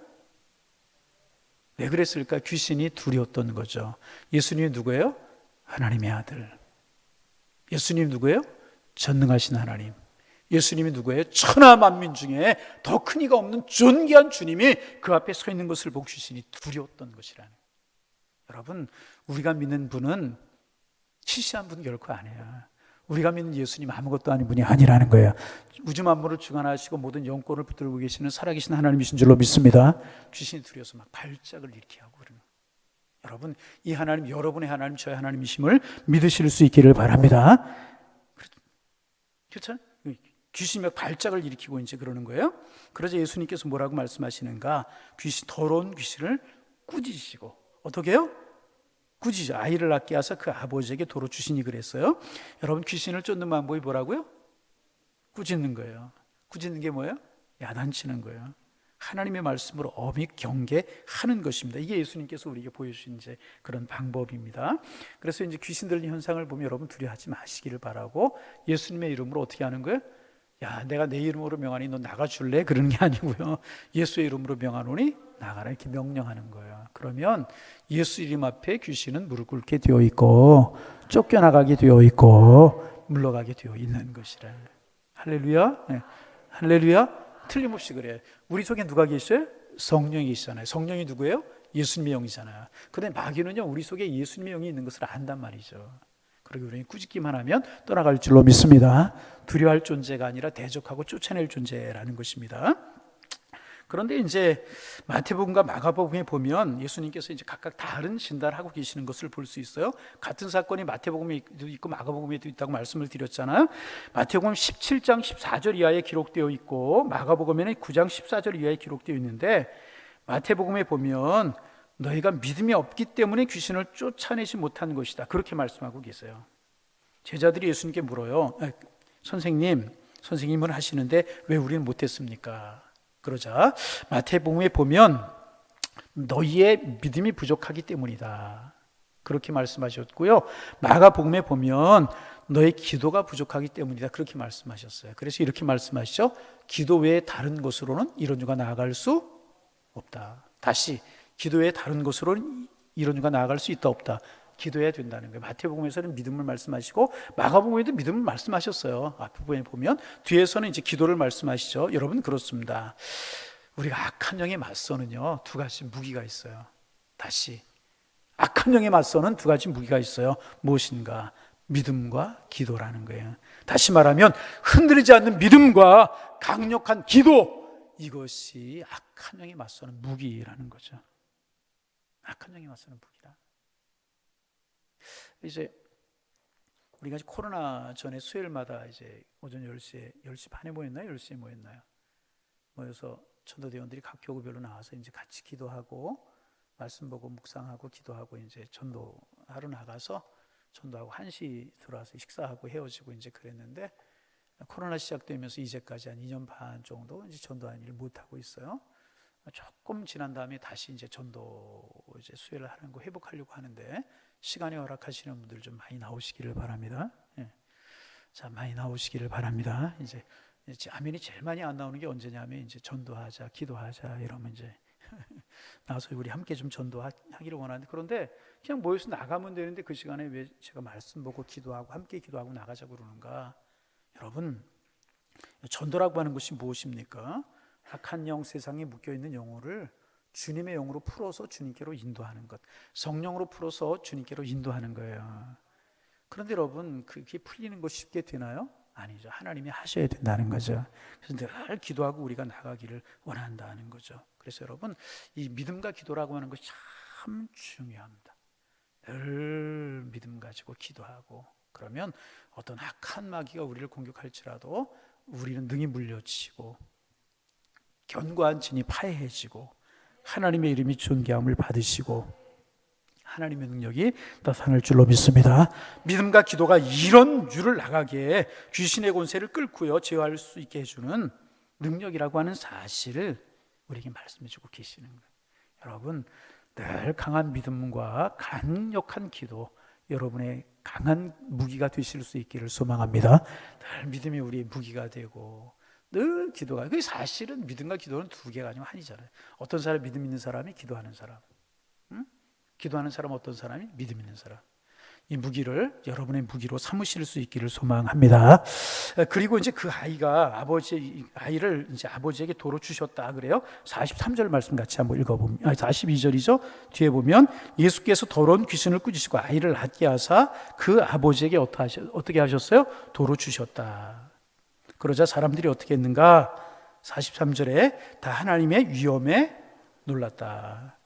왜 그랬을까? 귀신이 둘이었던 거죠. 예수님이 누구예요? 하나님의 아들. 예수님이 누구예요? 전능하신 하나님. 예수님이 누구예요? 천하 만민 중에 더 큰 이가 없는 존귀한 주님이 그 앞에 서 있는 것을 보고 귀신이 두려웠던 것이라는. 여러분, 우리가 믿는 분은 시시한 분 결코 아니에요. 우리가 믿는 예수님 아무것도 아닌 분이 아니라는 거예요. 우주 만물을 주관하시고 모든 영권을 붙들고 계시는 살아계신 하나님이신 줄로 믿습니다. 귀신이 두려워서 막 발작을 일으키게 하고 그러는. 여러분, 이 하나님, 여러분의 하나님, 저의 하나님이심을 믿으실 수 있기를 바랍니다. 그렇죠? 귀신이 막 발작을 일으키고 이제 그러는 거예요. 그러자 예수님께서 뭐라고 말씀하시는가? 더러운 귀신을 꾸짖으시고 어떻게 해요? 꾸짖어. 아이를 낳게 하사 그 아버지에게 도로 주시니 그랬어요. 여러분, 귀신을 쫓는 방법이 뭐라고요? 꾸짖는 거예요. 꾸짖는 게 뭐예요? 야단치는 거예요. 하나님의 말씀으로 엄히 경계하는 것입니다. 이게 예수님께서 우리에게 보여주신 이제 그런 방법입니다. 그래서 이제 귀신 들린 현상을 보면 여러분 두려워하지 마시기를 바라고, 예수님의 이름으로 어떻게 하는 거예요? 야, 내가 내 이름으로 명하니 너 나가줄래? 그러는 게 아니고요. 예수의 이름으로 명하노니 나가라, 이렇게 명령하는 거예요. 그러면 예수 이름 앞에 귀신은 무릎 꿇게 되어 있고 쫓겨나가게 되어 있고 물러가게 되어 있는 것이라. 할렐루야. 네. 할렐루야. 틀림없이 그래요. 우리 속에 누가 계셔요? 성령이 계시잖아요. 성령이 누구예요? 예수님의 영이잖아요. 그런데 마귀는요, 우리 속에 예수님의 영이 있는 것을 안단 말이죠. 그리고 우리는 꾸짖기만 하면 떠나갈 줄로 믿습니다. 두려워할 존재가 아니라 대적하고 쫓아낼 존재라는 것입니다. 그런데 이제 마태복음과 마가복음에 보면 예수님께서 이제 각각 다른 진단을 하고 계시는 것을 볼 수 있어요. 같은 사건이 마태복음에도 있고 마가복음에도 있다고 말씀을 드렸잖아요. 마태복음 17장 14절 이하에 기록되어 있고 마가복음에는 9장 14절 이하에 기록되어 있는데, 마태복음에 보면 너희가 믿음이 없기 때문에 귀신을 쫓아내지 못한 것이다, 그렇게 말씀하고 계세요. 제자들이 예수님께 물어요. 선생님은 하시는데 왜 우리는 못했습니까? 그러자 마태복음에 보면 너희의 믿음이 부족하기 때문이다, 그렇게 말씀하셨고요. 마가복음에 보면 너의 기도가 부족하기 때문이다, 그렇게 말씀하셨어요. 그래서 이렇게 말씀하시죠. 기도 외에 다른 것으로는 이런 유가 나아갈 수 없다. 다시, 기도 외에 다른 것으로는 이런 유가 나아갈 수 있다 없다. 기도해야 된다는 거예요. 마태복음에서는 믿음을 말씀하시고 마가복음에도 믿음을 말씀하셨어요. 앞부분에 보면 뒤에서는 이제 기도를 말씀하시죠. 여러분, 그렇습니다. 우리가 악한 영에 맞서는요, 두 가지 무기가 있어요. 다시, 악한 영에 맞서는 두 가지 무기가 있어요. 무엇인가? 믿음과 기도라는 거예요. 다시 말하면 흔들리지 않는 믿음과 강력한 기도, 이것이 악한 영에 맞서는 무기라는 거죠. 악한 영에 맞서는 무기다. 이제 우리가 코로나 전에 수요일마다 이제 오전 10시 반에 모였나요? 10시에 모였나요? 모여서 전도대원들이 각 교구별로 나와서 이제 같이 기도하고 말씀 보고 묵상하고 기도하고 이제 전도하러 나가서 전도하고 1시 들어와서 식사하고 헤어지고 이제 그랬는데, 코로나 시작되면서 이제까지 한 2년 반 정도 이제 전도하는 일을 못 하고 있어요. 조금 지난 다음에 다시 이제 전도 이제 수혜를 하는 거 회복하려고 하는데, 시간이 허락하시는 분들 좀 많이 나오시기를 바랍니다. 예. 자, 많이 나오시기를 바랍니다. 이제 아멘이 제일 많이 안 나오는 게 언제냐면 이제 전도하자, 기도하자 이러면 이제 나와서 우리 함께 좀 전도하기를 원하는데, 그런데 그냥 모여서 나가면 되는데 그 시간에 왜 제가 말씀 보고 기도하고 함께 기도하고 나가자고 그러는가? 여러분, 전도라고 하는 것이 무엇입니까? 악한 영, 세상에 묶여있는 영혼을 주님의 영으로 풀어서 주님께로 인도하는 것, 성령으로 풀어서 주님께로 인도하는 거예요. 그런데 여러분, 그게 풀리는 것이 쉽게 되나요? 아니죠. 하나님이 하셔야 된다는 거죠. 그래서 늘 기도하고 우리가 나가기를 원한다는 거죠. 그래서 여러분, 이 믿음과 기도라고 하는 것이 참 중요합니다. 늘 믿음 가지고 기도하고, 그러면 어떤 악한 마귀가 우리를 공격할지라도 우리는 능히 물려치고 견고한 진이 파해지고 하나님의 이름이 존귀함을 받으시고 하나님의 능력이 나타날 줄로 믿습니다. 믿음과 기도가 이런 유를 나가게 귀신의 권세를 끌고요 제어할 수 있게 해주는 능력이라고 하는 사실을 우리에게 말씀해 주고 계시는 거예요. 여러분, 늘 강한 믿음과 강력한 기도, 여러분의 강한 무기가 되실 수 있기를 소망합니다. 늘 믿음이 우리의 무기가 되고 늘 기도가, 그 사실은 믿음과 기도는 두 개가 아니고 한이잖아요. 어떤 사람, 믿음 있는 사람이 기도하는 사람, 기도하는 사람, 어떤 사람이 믿음 있는 사람. 이 무기를 여러분의 무기로 삼으실 수 있기를 소망합니다. 그리고 이제 그 아이를 이제 아버지에게 도로 주셨다 그래요. 43절 말씀 같이 한번 읽어보면, 42절이죠. 뒤에 보면 예수께서 더러운 귀신을 꾸짖으시고 아이를 낫게 하사 그 아버지에게 어떻게 하셨어요? 도로 주셨다. 그러자 사람들이 어떻게 했는가? 43절에 다 하나님의 위엄에 놀랐다.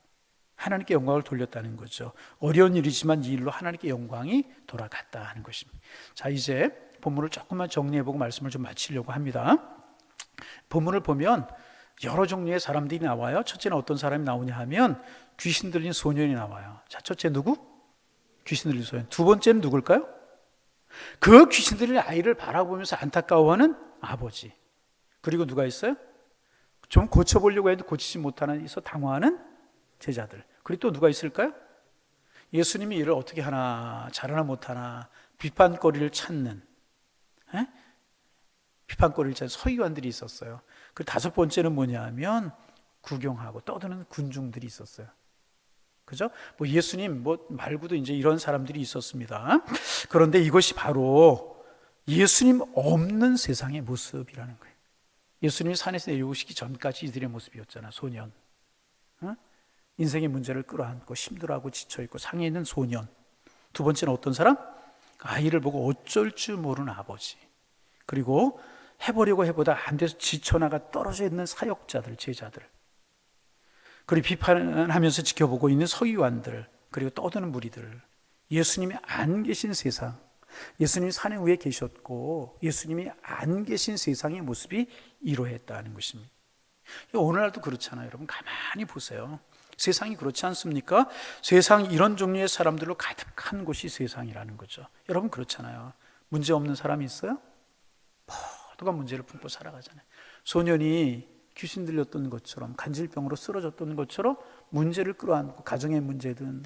하나님께 영광을 돌렸다는 거죠. 어려운 일이지만 이 일로 하나님께 영광이 돌아갔다 하는 것입니다. 자, 이제 본문을 조금만 정리해보고 말씀을 좀 마치려고 합니다. 본문을 보면 여러 종류의 사람들이 나와요. 첫째는 어떤 사람이 나오냐 하면 귀신 들린 소년이 나와요. 자, 첫째 누구? 귀신 들린 소년. 두 번째는 누굴까요? 그 귀신 들린 아이를 바라보면서 안타까워하는 아버지. 그리고 누가 있어요? 좀 고쳐보려고 해도 고치지 못하는, 있어 당황하는 제자들. 그리고 또 누가 있을까요? 예수님이 일을 어떻게 하나, 잘하나 못하나 비판거리를 찾는, 비판거리를 찾는 서기관들이 있었어요. 그 다섯 번째는 뭐냐 하면 구경하고 떠드는 군중들이 있었어요. 그죠? 뭐 예수님 말고도 이제 이런 사람들이 있었습니다. 그런데 이것이 바로 예수님 없는 세상의 모습이라는 거예요. 예수님이 산에서 내려오시기 전까지 이들의 모습이었잖아. 소년, 어? 인생의 문제를 끌어안고 힘들어하고 지쳐있고 상해 있는 소년. 두 번째는 어떤 사람? 아이를 보고 어쩔 줄 모르는 아버지. 그리고 해보려고 해보다 안 돼서 지쳐나가 떨어져 있는 사역자들, 제자들. 그리고 비판하면서 지켜보고 있는 서기관들, 그리고 떠드는 무리들. 예수님이 안 계신 세상, 예수님이 산에 위에 계셨고 예수님이 안 계신 세상의 모습이 이러했다는 것입니다. 오늘날도 그렇잖아요. 여러분 가만히 보세요. 세상이 그렇지 않습니까? 세상이 이런 종류의 사람들로 가득한 곳이 세상이라는 거죠. 여러분 그렇잖아요. 문제 없는 사람이 있어요? 모두가 문제를 품고 살아가잖아요. 소년이 귀신 들렸던 것처럼, 간질병으로 쓰러졌던 것처럼 문제를 끌어안고, 가정의 문제든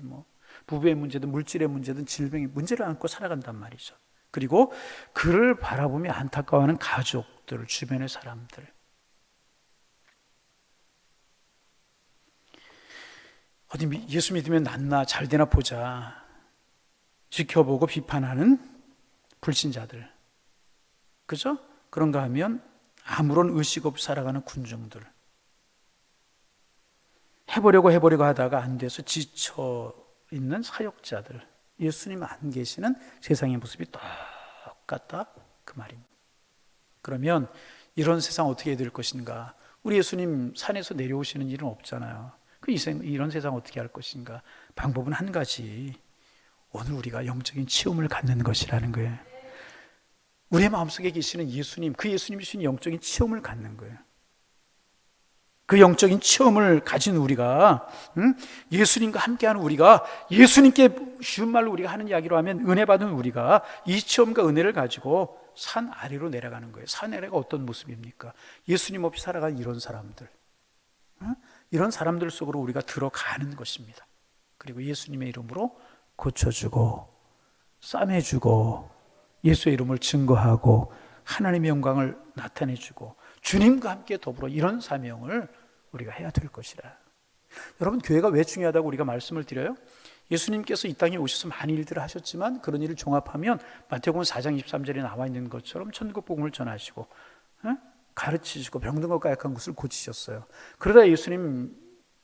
부부의 문제든 물질의 문제든 질병의 문제를 안고 살아간단 말이죠. 그리고 그를 바라보며 안타까워하는 가족들, 주변의 사람들. 어디 예수 믿으면 낫나 잘 되나 보자 지켜보고 비판하는 불신자들, 그죠? 그런가 하면 아무런 의식 없이 살아가는 군중들, 해보려고 하다가 안 돼서 지쳐 있는 사역자들, 예수님 안 계시는 세상의 모습이 똑같다 그 말입니다. 그러면 이런 세상 어떻게 해야 될 것인가? 우리 예수님 산에서 내려오시는 일은 없잖아요. 이런 세상 어떻게 할 것인가? 방법은 한 가지. 오늘 우리가 영적인 체험을 갖는 것이라는 거예요. 우리의 마음속에 계시는 예수님, 그 예수님이 주신 영적인 체험을 갖는 거예요. 그 영적인 체험을 가진 우리가, 예수님과 함께하는 우리가, 예수님께 쉬운 말로 우리가 하는 이야기로 하면 은혜 받은 우리가 이 체험과 은혜를 가지고 산 아래로 내려가는 거예요. 산 아래가 어떤 모습입니까? 예수님 없이 살아가는 이런 사람들, 이런 사람들 속으로 우리가 들어가는 것입니다. 그리고 예수님의 이름으로 고쳐주고 싸매주고 예수의 이름을 증거하고 하나님의 영광을 나타내주고 주님과 함께 더불어 이런 사명을 우리가 해야 될 것이라. 여러분, 교회가 왜 중요하다고 우리가 말씀을 드려요? 예수님께서 이 땅에 오셔서 많은 일들을 하셨지만 그런 일을 종합하면 마태복음 4장 23절에 나와 있는 것처럼 천국 복음을 전하시고 가르치시고 병든 것과 약한 것을 고치셨어요. 그러다 예수님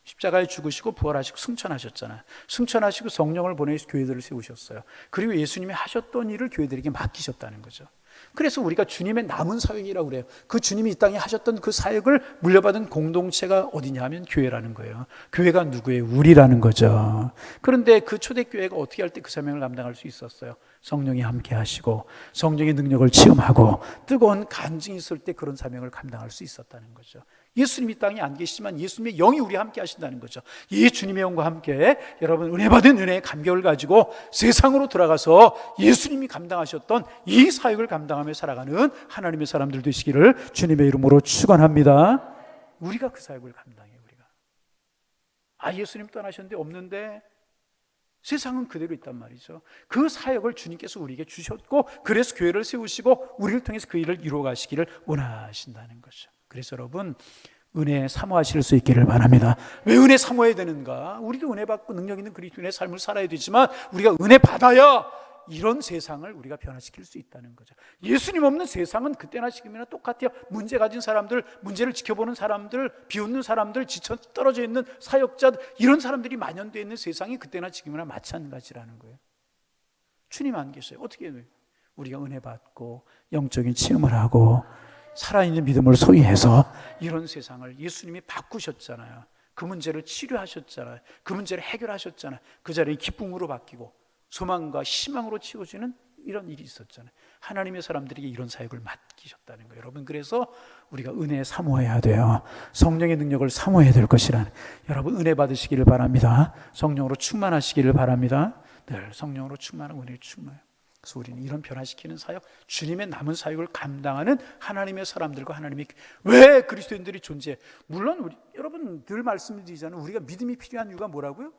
십자가에 죽으시고 부활하시고 승천하셨잖아요. 승천하시고 성령을 보내서 교회들을 세우셨어요. 그리고 예수님이 하셨던 일을 교회들에게 맡기셨다는 거죠. 그래서 우리가 주님의 남은 사역이라고 그래요. 그 주님이 이 땅에 하셨던 그 사역을 물려받은 공동체가 어디냐 하면 교회라는 거예요. 교회가 누구예요? 우리라는 거죠. 그런데 그 초대교회가 어떻게 할 때 그 사명을 감당할 수 있었어요? 성령이 함께 하시고 성령의 능력을 체험하고 뜨거운 간증이 있을 때 그런 사명을 감당할 수 있었다는 거죠. 예수님이 이 땅에 안 계시지만 예수님의 영이 우리와 함께 하신다는 거죠. 이 주님의 영과 함께 여러분 은혜 받은 은혜의 감격을 가지고 세상으로 돌아가서 예수님이 감당하셨던 이 사역을 감당하며 살아가는 하나님의 사람들 되시기를 주님의 이름으로 축원합니다. 우리가 그 사역을 감당해요. 우리가 예수님 떠나셨는데 없는데 세상은 그대로 있단 말이죠. 그 사역을 주님께서 우리에게 주셨고 그래서 교회를 세우시고 우리를 통해서 그 일을 이루어 가시기를 원하신다는 거죠. 그래서 여러분 은혜 사모하실 수 있기를 바랍니다. 왜 은혜 사모해야 되는가? 우리도 은혜 받고 능력 있는 그리스도인의 삶을 살아야 되지만 우리가 은혜 받아야 이런 세상을 우리가 변화시킬 수 있다는 거죠. 예수님 없는 세상은 그때나 지금이나 똑같아요. 문제 가진 사람들, 문제를 지켜보는 사람들, 비웃는 사람들, 지쳐 떨어져 있는 사역자들, 이런 사람들이 만연되어 있는 세상이 그때나 지금이나 마찬가지라는 거예요. 주님 안 계셔요. 어떻게 해요? 우리가 은혜 받고 영적인 체험을 하고 살아있는 믿음을 소유해서 이런 세상을 예수님이 바꾸셨잖아요. 그 문제를 치료하셨잖아요. 그 문제를 해결하셨잖아요. 그 자리에 기쁨으로 바뀌고 소망과 희망으로 채워지는 이런 일이 있었잖아요. 하나님의 사람들에게 이런 사역을 맡기셨다는 거예요. 여러분, 그래서 우리가 은혜 사모해야 돼요. 성령의 능력을 사모해야 될 것이라는, 여러분 은혜 받으시기를 바랍니다. 성령으로 충만하시기를 바랍니다. 늘 성령으로 충만하고 은혜에 충만해요. 그래서 우리는 이런 변화시키는 사역, 주님의 남은 사역을 감당하는 하나님의 사람들과 하나님이 왜 그리스도인들이 존재해? 물론 여러분 늘 말씀드리잖아요. 우리가 믿음이 필요한 이유가 뭐라고요?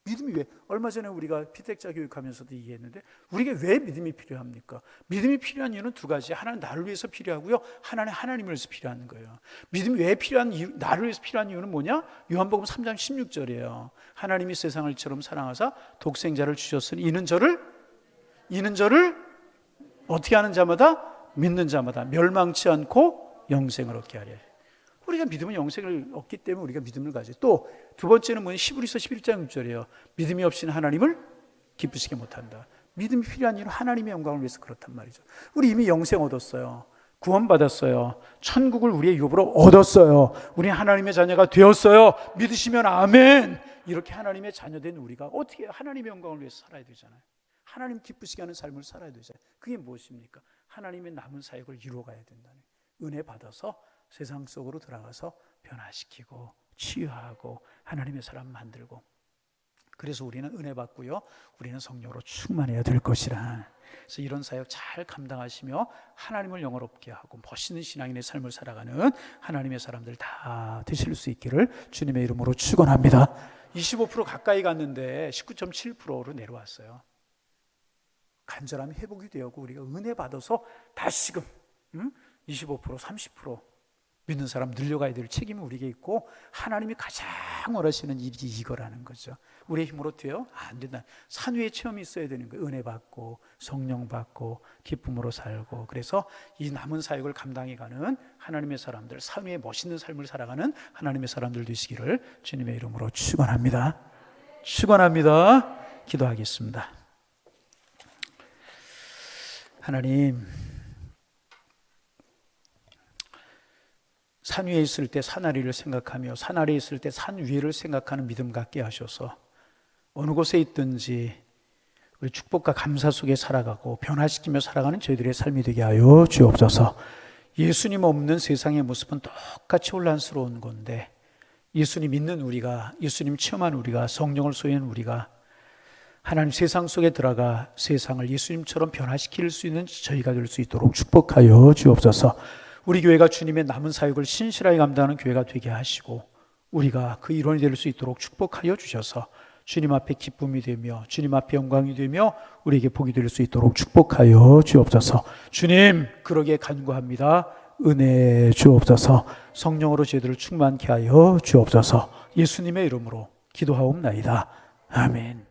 믿음이 왜? 얼마 전에 우리가 피택자 교육하면서도 얘기했는데 우리가 왜 믿음이 필요합니까? 믿음이 필요한 이유는 두 가지. 하나는 나를 위해서 필요하고요. 하나는 하나님을 위해서 필요한 거예요. 믿음이 왜 필요한 이유, 나를 위해서 필요한 이유는 뭐냐? 요한복음 3장 16절이에요. 하나님이 세상을 이처럼 사랑하사 독생자를 주셨으니 이는 저를 어떻게 하는 자마다? 믿는 자마다 멸망치 않고 영생을 얻게 하려. 우리가 믿음은 영생을 얻기 때문에 우리가 믿음을 가져. 또 두 번째는 뭐냐? 히브리서 11장 6절이에요. 믿음이 없이는 하나님을 기쁘시게 못한다. 믿음이 필요한 이유는 하나님의 영광을 위해서 그렇단 말이죠. 우리 이미 영생 얻었어요. 구원받았어요. 천국을 우리의 유업으로 얻었어요. 우리 하나님의 자녀가 되었어요. 믿으시면 아멘. 이렇게 하나님의 자녀된 우리가 어떻게 하나님의 영광을 위해서 살아야 되잖아요. 하나님 기쁘시게 하는 삶을 살아야 되잖아요. 그게 무엇입니까? 하나님의 남은 사역을 이루어가야 된다는 은혜 받아서 세상 속으로 들어가서 변화시키고 치유하고 하나님의 사람 만들고, 그래서 우리는 은혜 받고요, 우리는 성령으로 충만해야 될 것이라. 그래서 이런 사역 잘 감당하시며 하나님을 영화롭게 하고 멋있는 신앙인의 삶을 살아가는 하나님의 사람들 다 되실 수 있기를 주님의 이름으로 축원합니다. 25% 가까이 갔는데 19.7%로 내려왔어요. 간절함이 회복이 되었고 우리가 은혜 받아서 다시금 25% 30% 믿는 사람 늘려가야 될 책임이 우리에게 있고, 하나님이 가장 원하시는 일이 이거라는 거죠. 우리의 힘으로 돼요? 안 된다. 산 위에 체험이 있어야 되는 거예요. 은혜 받고 성령 받고 기쁨으로 살고, 그래서 이 남은 사역을 감당해가는 하나님의 사람들, 산 위에 멋있는 삶을 살아가는 하나님의 사람들 되시기를 주님의 이름으로 축원합니다. 축원합니다. 기도하겠습니다. 하나님, 산 위에 있을 때 산 아래를 생각하며 산 아래에 있을 때 산 위를 생각하는 믿음 갖게 하셔서 어느 곳에 있든지 우리 축복과 감사 속에 살아가고 변화시키며 살아가는 저희들의 삶이 되게 하여 주옵소서. 예수님 없는 세상의 모습은 똑같이 혼란스러운 건데, 예수님 믿는 우리가, 예수님 체험한 우리가, 성령을 소유한 우리가 하나님 세상 속에 들어가 세상을 예수님처럼 변화시킬 수 있는 저희가 될 수 있도록 축복하여 주옵소서. 우리 교회가 주님의 남은 사역을 신실하게 감당하는 교회가 되게 하시고 우리가 그 일원이 될 수 있도록 축복하여 주셔서 주님 앞에 기쁨이 되며 주님 앞에 영광이 되며 우리에게 복이 될 수 있도록 축복하여 주옵소서. 주님, 그러기에 간구합니다. 은혜 주옵소서. 성령으로 저희들을 충만케 하여 주옵소서. 예수님의 이름으로 기도하옵나이다. 아멘.